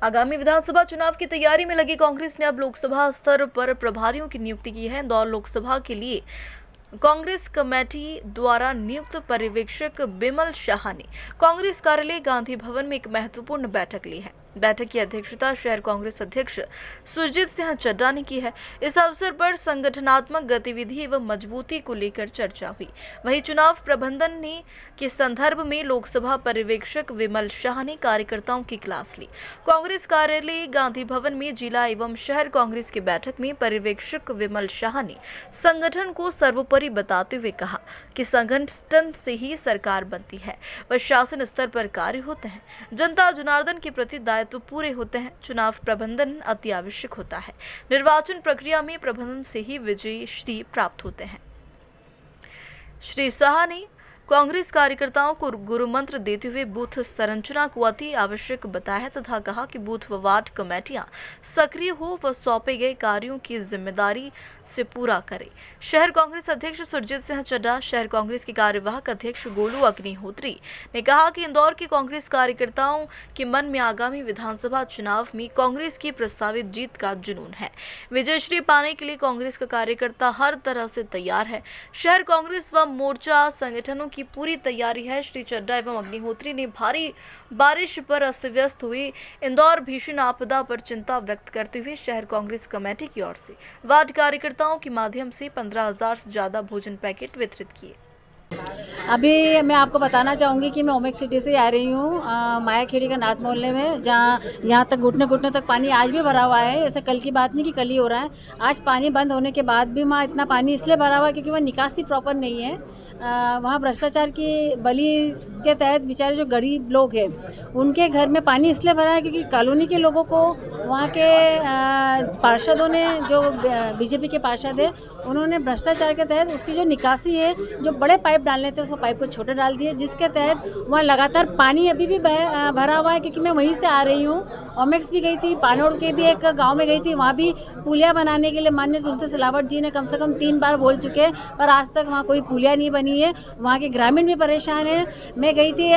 आगामी विधानसभा चुनाव की तैयारी में लगी कांग्रेस ने अब लोकसभा स्तर पर प्रभारियों की नियुक्ति की है। इंदौर लोकसभा के लिए कांग्रेस कमेटी द्वारा नियुक्त पर्यवेक्षक बिमल शाह ने कांग्रेस कार्यालय गांधी भवन में एक महत्वपूर्ण बैठक ली है। बैठक की अध्यक्षता शहर कांग्रेस अध्यक्ष सुरजीत सिंह चड्ढा ने की है। इस अवसर पर संगठनात्मक गतिविधि एवं मजबूती को लेकर चर्चा हुई। वहीं चुनाव प्रबंधन के संदर्भ में लोकसभा पर्यवेक्षक विमल शाह ने कार्यकर्ताओं की क्लास ली। कांग्रेस कार्यालय गांधी भवन में जिला एवं शहर कांग्रेस की बैठक में पर्यवेक्षक विमल शाह ने संगठन को सर्वोपरि बताते हुए कहा कि संगठन से ही सरकार बनती है व शासन स्तर पर कार्य होते हैं। जनता जनार्दन के प्रति दायित्व पूरे होते हैं। चुनाव प्रबंधन अति आवश्यक होता है। निर्वाचन प्रक्रिया में प्रबंधन से ही विजयी श्री प्राप्त होते हैं। श्री शाह ने कांग्रेस कार्यकर्ताओं को गुरु मंत्र देते हुए बूथ संरचना को अति आवश्यक बताया तथा कहा कि बूथ व वार्ड कमेटियां सक्रिय हो व सौंपे गए कार्यों की जिम्मेदारी से पूरा करे। शहर कांग्रेस अध्यक्ष सुरजीत सिंह चड्ढा, शहर कांग्रेस के कार्यवाहक अध्यक्ष गोलू अग्निहोत्री ने कहा कि इंदौर के कांग्रेस कार्यकर्ताओं के मन में आगामी विधानसभा चुनाव में कांग्रेस की प्रस्तावित जीत का जुनून है। विजयश्री पाने के लिए कांग्रेस का कार्यकर्ता हर तरह से तैयार है। शहर कांग्रेस व मोर्चा संगठनों की पूरी तैयारी है। श्री चड्ढा एवं अग्निहोत्री ने भारी बारिश पर अस्त व्यस्त हुई इंदौर भीषण आपदा पर चिंता व्यक्त करते हुए शहर कांग्रेस कमेटी की ओर से वार्ड कार्यकर्ताओं के माध्यम से 15,000 से ज्यादा भोजन पैकेट वितरित किए। अभी मैं आपको बताना चाहूँगी कि मैं ओमेक सिटी से आ रही हूँ मायाखेड़ी का नाथ मोहल्ले में, जहाँ यहाँ तक घुटने तक पानी आज भी भरा हुआ है। ऐसा कल की बात नहीं कि कल ही हो रहा है। आज पानी बंद होने के बाद भी वहाँ इतना पानी इसलिए भरा हुआ है क्योंकि वहाँ निकासी प्रॉपर नहीं है। वहाँ भ्रष्टाचार की बलि के तहत बेचारे जो गरीब लोग हैं उनके घर में पानी इसलिए भरा है क्योंकि कॉलोनी के लोगों को वहाँ के पार्षदों ने, जो बीजेपी के पार्षद हैं, उन्होंने भ्रष्टाचार के तहत उसकी जो निकासी है, जो बड़े पाइप डालने थे उसको पाइप को छोटे डाल दिए, जिसके तहत वहाँ लगातार पानी अभी भी भरा हुआ है। क्योंकि मैं वहीं से आ रही हूँ, ओमेक्स भी गई थी, पानोड़ के भी एक गांव में गई थी, वहाँ भी पुलिया बनाने के लिए माननीय तुलसी सिलावट जी ने कम से कम 3 बार बोल चुके हैं, पर आज तक वहाँ कोई पुलिया नहीं बनी है। वहाँ के ग्रामीण भी परेशान हैं। मैं गई थी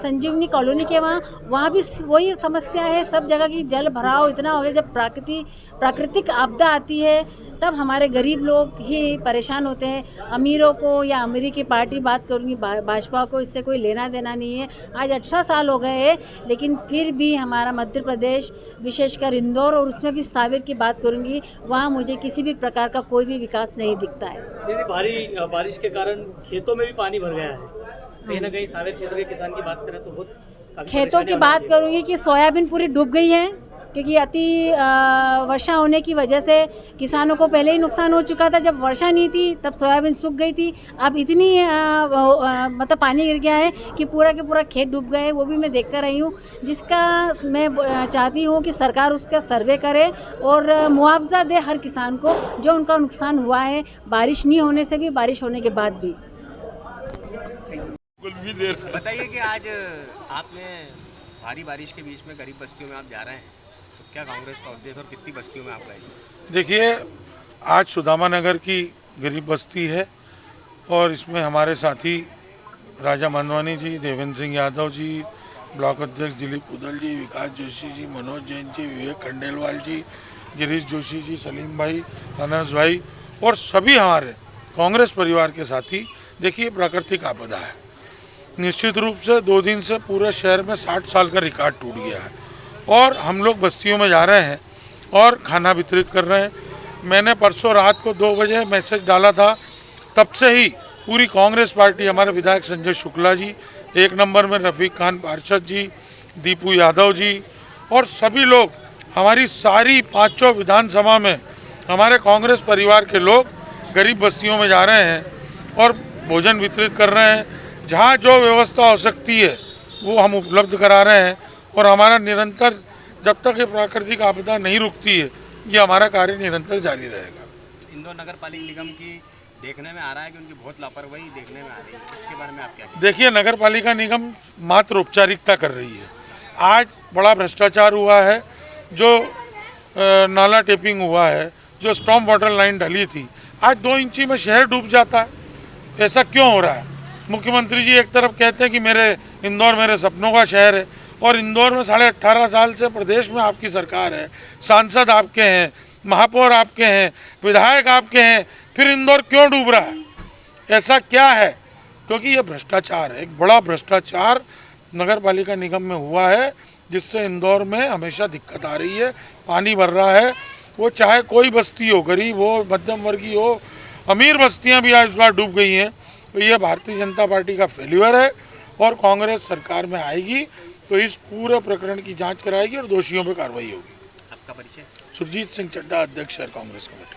संजीवनी कॉलोनी के वहाँ भी वही समस्या है। सब जगह की जल भराव इतना हो गया। जब प्राकृतिक आपदा आती है तब हमारे गरीब लोग ही परेशान होते हैं। अमीरों को या अमीरी की पार्टी बात करूँगी, भाजपा को इससे कोई लेना देना नहीं है। आज 18 साल हो गए हैं, लेकिन फिर भी हमारा मध्य प्रदेश, विशेषकर इंदौर और उसमें भी सावेर की बात करूँगी, वहाँ मुझे किसी भी प्रकार का कोई भी विकास नहीं दिखता है। भारी बारिश के कारण खेतों में भी पानी भर गया है। कहीं ना कहीं सावेर क्षेत्र के किसान की बात करें तो बहुत खेतों की बात करूँगी कि सोयाबीन पूरी डूब गई है, क्योंकि अति वर्षा होने की वजह से किसानों को पहले ही नुकसान हो चुका था। जब वर्षा नहीं थी तब सोयाबीन सूख गई थी। अब इतनी मतलब पानी गिर गया है कि पूरा के पूरा खेत डूब गए। वो भी मैं देख कर रही हूँ, जिसका मैं चाहती हूँ कि सरकार उसका सर्वे करे और मुआवजा दे हर किसान को जो उनका नुकसान हुआ है, बारिश नहीं होने से भी, बारिश होने के बाद भी। बताइए कि आज आपने भारी बारिश के बीच में गरीब बस्तियों में आप जा रहे हैं, तो क्या कांग्रेस का उद्देश्य और कितनी बस्तियों में आप गए? देखिए, आज सुदामा नगर की गरीब बस्ती है और इसमें हमारे साथी राजा मनवानी जी, देवेंद्र सिंह यादव जी, ब्लॉक अध्यक्ष दिलीप उदल जी, विकास जोशी जी, मनोज जैन जी, विवेक खंडेलवाल जी, गिरीश जोशी जी, सलीम भाई, अनस भाई और सभी हमारे कांग्रेस परिवार के साथी। देखिए, प्राकृतिक आपदा है। निश्चित रूप से 2 दिन से पूरे शहर में 60 साल का रिकॉर्ड टूट गया है और हम लोग बस्तियों में जा रहे हैं और खाना वितरित कर रहे हैं। मैंने परसों रात को 2 बजे मैसेज डाला था, तब से ही पूरी कांग्रेस पार्टी, हमारे विधायक संजय शुक्ला जी, 1 नंबर में रफ़ीक खान पार्षद जी, दीपू यादव जी और सभी लोग, हमारी सारी 5 विधानसभा में हमारे कांग्रेस परिवार के लोग गरीब बस्तियों में जा रहे हैं और भोजन वितरित कर रहे हैं। जहाँ जो व्यवस्था हो सकती है वो हम उपलब्ध करा रहे हैं और हमारा निरंतर, जब तक ये प्राकृतिक आपदा नहीं रुकती है, ये हमारा कार्य निरंतर जारी रहेगा। इंदौर नगर पालिका निगम की देखने में आ रहा है कि उनकी बहुत लापरवाही देखने में आ रही है, इसके बारे में आप क्या कहेंगे? देखिए, नगर पालिका निगम मात्र औपचारिकता कर रही है। आज बड़ा भ्रष्टाचार हुआ है, जो नाला टेपिंग हुआ है, जो स्टॉर्म वाटर लाइन डली थी, आज 2 इंची में शहर डूब जाता है। ऐसा क्यों हो रहा है? मुख्यमंत्री जी एक तरफ कहते हैं कि इंदौर मेरे सपनों का शहर है और इंदौर में 18.5 साल से प्रदेश में आपकी सरकार है, सांसद आपके हैं, महापौर आपके हैं, विधायक आपके हैं, फिर इंदौर क्यों डूब रहा है? ऐसा क्या है? क्योंकि ये भ्रष्टाचार है, एक बड़ा भ्रष्टाचार नगर पालिका निगम में हुआ है, जिससे इंदौर में हमेशा दिक्कत आ रही है। पानी भर रहा है, वो चाहे कोई बस्ती हो, गरीब हो, मध्यम वर्गीय हो, अमीर बस्तियां भी आज इस बार डूब गई हैं। तो ये भारतीय जनता पार्टी का फेल्यूर है और कांग्रेस सरकार में आएगी तो इस पूरे प्रकरण की जांच कराएगी और दोषियों पर कार्रवाई होगी। आपका परिचय? सुरजीत सिंह चड्डा, अध्यक्ष शहर कांग्रेस कमेटी।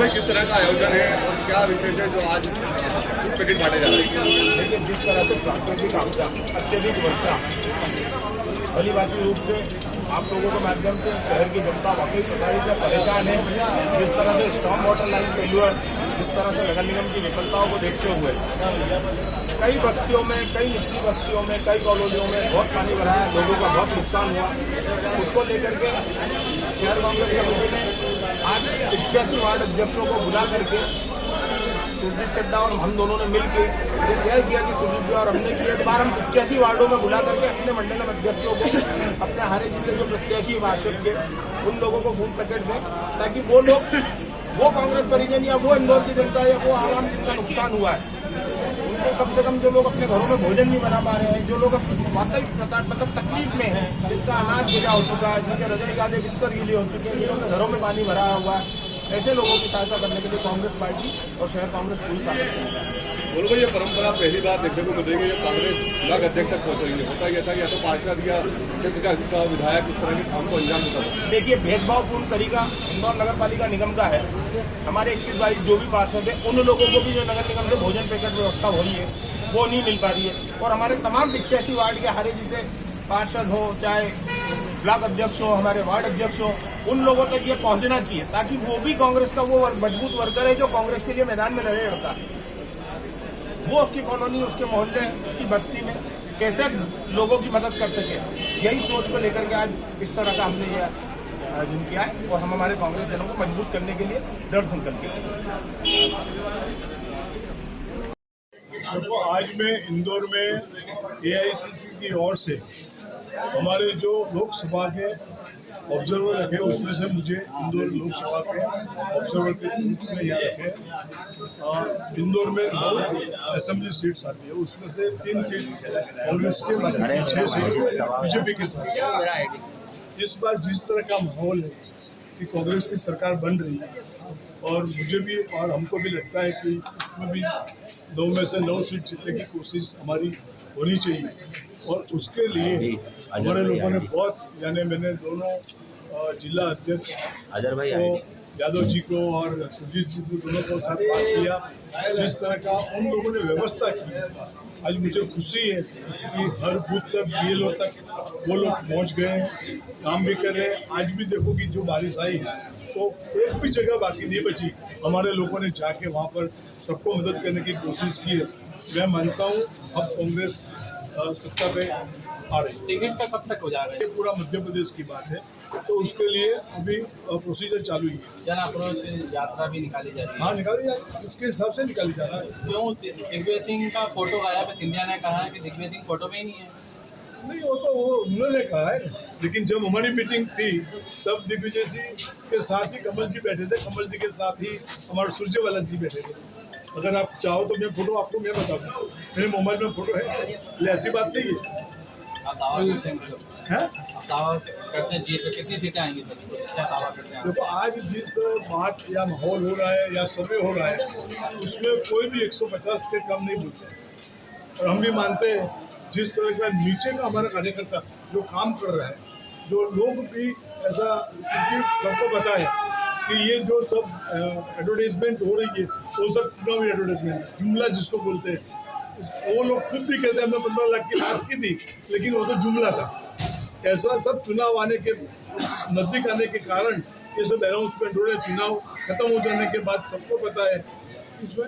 किस तरह का आयोजन है और क्या विशेष है जो आज पैकेट बांटे जा रहे हैं? लेकिन जिस तरह से प्राकृतिक आपदा, अत्यधिक वर्षा, भलीभांति रूप से आप लोगों के माध्यम से शहर की जनता वाकई सरकारी से परेशान है। जिस तरह से स्टॉर्म वाटर लाइन फेल्यूर, जिस तरह से नगर निगम की विफलताओं को देखते हुए कई बस्तियों में, कई निचली बस्तियों में, कई कॉलोनियों में बहुत पानी भरा है, लोगों का बहुत नुकसान हुआ। उसको लेकर के शहर कांग्रेस कमेटी ने आज 81 वार्ड अध्यक्षों को बुला करके सुरजीत चड्डा और हम दोनों ने मिलकर ये तय किया कि सुरजीत जी और हमने किया एक बार हम 85 वार्डों में बुला करके अपने मंडल अध्यक्षों को, अपने हारे जीते जो प्रत्याशी पार्षद के, उन लोगों को फूल पैकेट दें ताकि वो लोग, वो कांग्रेस परिजन या वो इंदौर की जनता या वो आवाम जिनका नुकसान हुआ है, उनको कम से कम, जो लोग अपने घरों में भोजन नहीं बना पा रहे हैं, जो लोग वाकई मतलब तकलीफ में हैं, जिनका अनाज गिरा हो चुका है, जिनके हृदय के आधे बिस्तर गीले हो चुके हैं, जिनके घरों में पानी भरा हुआ है, ऐसे लोगों की सहायता करने के लिए कांग्रेस पार्टी और शहर कांग्रेस पूरी बोलो ये परंपरा पहली बार देखने को मिलेगी जब कांग्रेस ब्लॉक अध्यक्ष तक पहुंचेगी। होता यह था कि या तो पार्षद या क्षेत्र का विधायक इस तरह के काम को अंजाम देता था। देखिए, भेदभावपूर्ण तरीका इंदौर नगर पालिका निगम का है। हमारे 21-22 जो भी पार्षद है, उन लोगों को भी जो नगर निगम से भोजन पैकेट व्यवस्था हो रही है वो नहीं मिल पा रही है। और हमारे तमाम 85 वार्ड के हारे जीते पार्षद हो, चाहे ब्लॉक अध्यक्ष हो, हमारे वार्ड अध्यक्ष हो, उन लोगों तक ये पहुंचना चाहिए ताकि वो भी कांग्रेस का वो मजबूत वर्कर है जो कांग्रेस के लिए मैदान में लड़े लड़ता है। वो उसकी कॉलोनी, उसके मोहल्ले, उसकी बस्ती में कैसे लोगों की मदद कर सके, यही सोच को लेकर के आज इस तरह का हमने ये आयोजन किया है और हम हमारे कांग्रेस जनों को मजबूत करने के लिए दृढ़ संकल्प किए। देखो, आज मैं इंदौर में AICC की ओर से हमारे जो लोकसभा के ऑब्जर्वर रखे, उसमें से मुझे इंदौर लोकसभा के ऑब्जर्वर के रूप में यहाँ रखे। इंदौर में 2 असेंबली सीट्स आती है, उसमें से 3 सीट कांग्रेस के, 6 सीट बीजेपी के साथ। इस बार जिस तरह का माहौल है कि कांग्रेस की सरकार बन रही है और मुझे भी और हमको भी लगता है कि इसमें भी 9 में से 9 सीट जीतने की कोशिश हमारी होनी चाहिए। और उसके लिए हमारे लोगों ने बहुत, यानी मैंने दोनों जिला अध्यक्ष को, यादव जी को और सुरजीत जी को, दोनों को साथ बात किया। जिस तरह का उन लोगों ने व्यवस्था की, आज मुझे खुशी है कि हर बूथ तक, BLO तक वो लोग पहुंच गए हैं, काम भी कर रहे हैं। आज भी देखो कि जो बारिश आई तो एक भी जगह बाकी नहीं बची, हमारे लोगों ने जाके वहाँ पर सबको मदद करने की कोशिश की है। मैं मानता हूँ अब कांग्रेस सत्ता पे आ रही है। टिकट का कब तक हो जाएगा? ये पूरा मध्य प्रदेश की बात है, तो उसके लिए अभी प्रोसीजर चालू ही है। जन अप्रोच यात्रा भी निकाली जा रही है। हाँ, निकाली जा रही है, इसके हिसाब से निकाली जा रहा है। क्यों दिग्विजय सिंह का फोटो गायब है? सिंधिया ने कहा है कि दिग्विजय सिंह फोटो में ही नहीं है। नहीं, वो तो वो उन्होंने कहा है, लेकिन जब हमारी मीटिंग थी तब दिग्विजय सिंह के साथ ही कमल जी बैठे थे, कमल जी के साथ ही हमारे सुरजेवाला जी बैठे थे। अगर आप चाहो तो मैं फोटो आपको मैं बता दूँ, मेरे मोबाइल में फोटो है, ऐसी बात नहीं है। आप दावा करते हैं? हैं? दावा करते हैं जीत पे कितनी सीटें आएंगी? अच्छा दावा करते हैं। देखो, आज जिस बात या माहौल हो रहा है या सर्वे हो रहा है, उसमें कोई भी 150 से कम नहीं बोलते। और हम भी मानते हैं जिस तरह का नीचे का हमारा कार्यकर्ता जो काम कर रहा है, जो लोग भी ऐसा, क्योंकि सबको पता है कि ये जो सब एडवर्टाइजमेंट हो रही है वो सब चुनावी एडवर्टाइजमेंट, जुमला जिसको बोलते हैं, वो लोग खुद भी कहते हैं हमने 15 लाख की बात की थी, लेकिन वो तो जुमला था। ऐसा सब चुनाव आने के नज़दीक आने के कारण ये सब अनाउंसमेंट हो रहे हैं। चुनाव खत्म हो जाने के बाद सबको पता है इसमें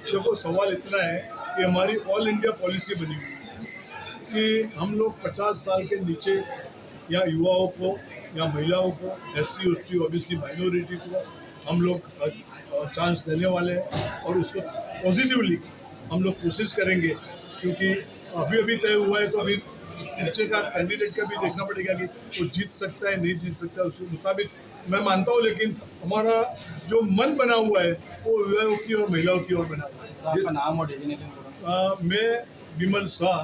देखो, सवाल इतना है कि हमारी ऑल इंडिया पॉलिसी बनी हुई है कि हम लोग 50 साल के नीचे या युवाओं को या महिलाओं को, SC ST OBC माइनॉरिटी को हम लोग चांस देने वाले हैं और उसको पॉजिटिवली हम लोग कोशिश करेंगे, क्योंकि अभी अभी तय हुआ है तो अभी नीचे का कैंडिडेट का भी देखना पड़ेगा कि वो जीत सकता है नहीं जीत सकता, उसके मुताबिक मैं मानता हूँ। लेकिन हमारा जो मन बना हुआ है वो युवाओं की और महिलाओं की ओर बना हुआ है। आपका नाम और डेजिग्नेशन? मैं विमल शाह,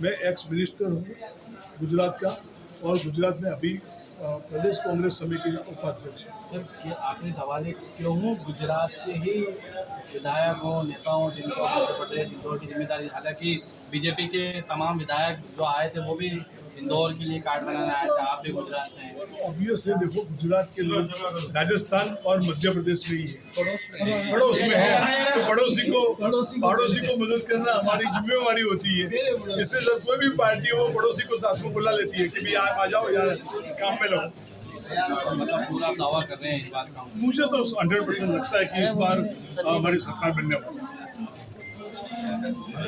मैं एक्स मिनिस्टर हूँ गुजरात का, और गुजरात में अभी प्रदेश कांग्रेस समिति का उपाध्यक्ष हूँ। सर, आखिरी सवाल है, क्यों गुजरात के ही विधायकों नेताओं जिनको मध्य प्रदेश इंदौर की जिम्मेदारी, हालांकि बीजेपी के तमाम विधायक जो आए थे वो भी इंदौर के लिए कार्ड बनाने आए थे, आप भी गुजरात से हैं। ऑब्वियस है, देखो गुजरात के लोग राजस्थान और मध्य प्रदेश में ही है, पड़ोस में है, तो पड़ोसी को मदद करना हमारी जिम्मेवारी होती है। इससे जब कोई भी पार्टी हो पड़ोसी को साथ में बुला लेती है कि भाई आप आ जाओ यार काम में लगो। मतलब पूरा दावा कर रहे हैं इस बात का? मुझे तो 100% लगता है कि इस बार हमारी सरकार बनने वाली है।